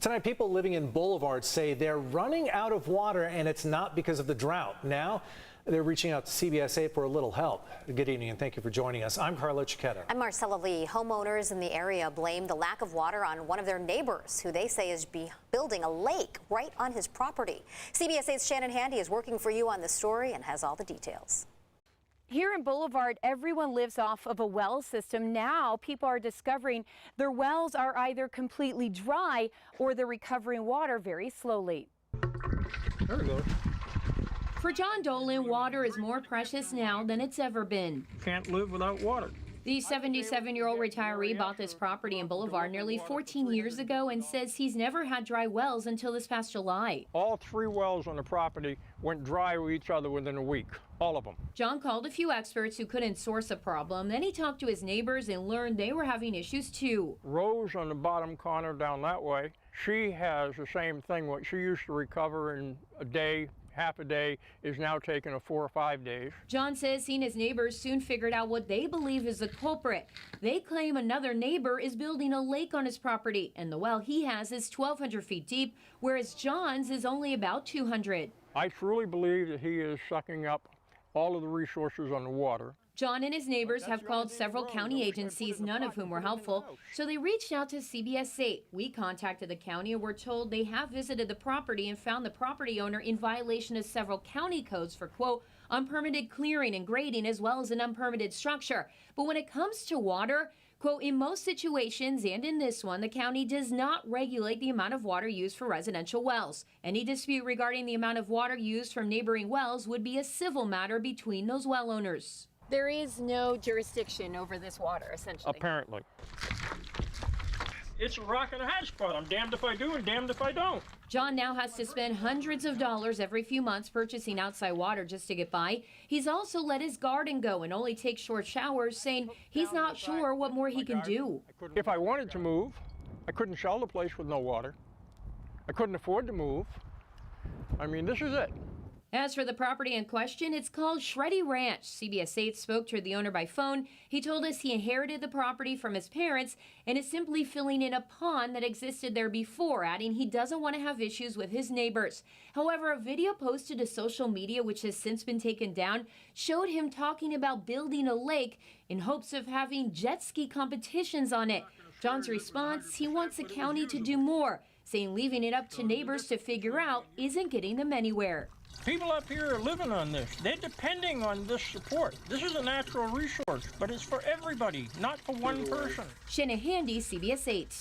Tonight, people living in Boulevard say they're running out of water, and it's not because of the drought. Now, they're reaching out to CBS 8 for a little help. Good evening, and thank you for joining us. I'm Carlo Cicchetto. I'm Marcella Lee. Homeowners in the area blame the lack of water on one of their neighbors, who they say is building a lake right on his property. CBS 8's Shannon Handy is working for you on the story and has all the details. Here in Boulevard, everyone lives off of a well system. Now people are discovering their wells are either completely dry or they're recovering water very slowly. There we go. For John Dolan, water is more precious now than it's ever been. Can't live without water. The 77-year-old retiree bought this property in Boulevard nearly 14 years ago and says he's never had dry wells until this past July. All 3 wells on the property went dry with each other within a week, all of them. John called a few experts who couldn't source a problem. Then he talked to his neighbors and learned they were having issues too. Rose on the bottom corner down that way, she has the same thing. What she used to recover in a day, half a day, is now taking 4 or 5 days. John says he and his neighbors soon figured out what they believe is the culprit. They claim another neighbor is building a lake on his property, and the well he has is 1,200 feet deep, whereas John's is only about 200. I truly believe that he is sucking up all of the resources on the water. John and his neighbors have called several county agencies, none of whom were helpful, so they reached out to CBS 8. We contacted the county and were told they have visited the property and found the property owner in violation of several county codes for, quote, unpermitted clearing and grading as well as an unpermitted structure. But when it comes to water, quote, in most situations and in this one, the county does not regulate the amount of water used for residential wells. Any dispute regarding the amount of water used from neighboring wells would be a civil matter between those well owners. There is no jurisdiction over this water, essentially. Apparently. It's a rock and a hard spot. I'm damned if I do and damned if I don't. John now has to spend hundreds of dollars every few months purchasing outside water just to get by. He's also let his garden go and only takes short showers, saying he's not sure what more he can do. If I wanted to move, I couldn't sell the place with no water. I couldn't afford to move. I mean, this is it. As for the property in question, it's called Shreddy Ranch. CBS 8 spoke to the owner by phone. He told us he inherited the property from his parents and is simply filling in a pond that existed there before, adding he doesn't want to have issues with his neighbors. However, a video posted to social media, which has since been taken down, showed him talking about building a lake in hopes of having jet ski competitions on it. John's response, he wants the county to do more, saying leaving it up to neighbors to figure out isn't getting them anywhere. People up here are living on this. They're depending on this support. This is a natural resource, but it's for everybody, not for one person. Shannon Handy, CBS 8.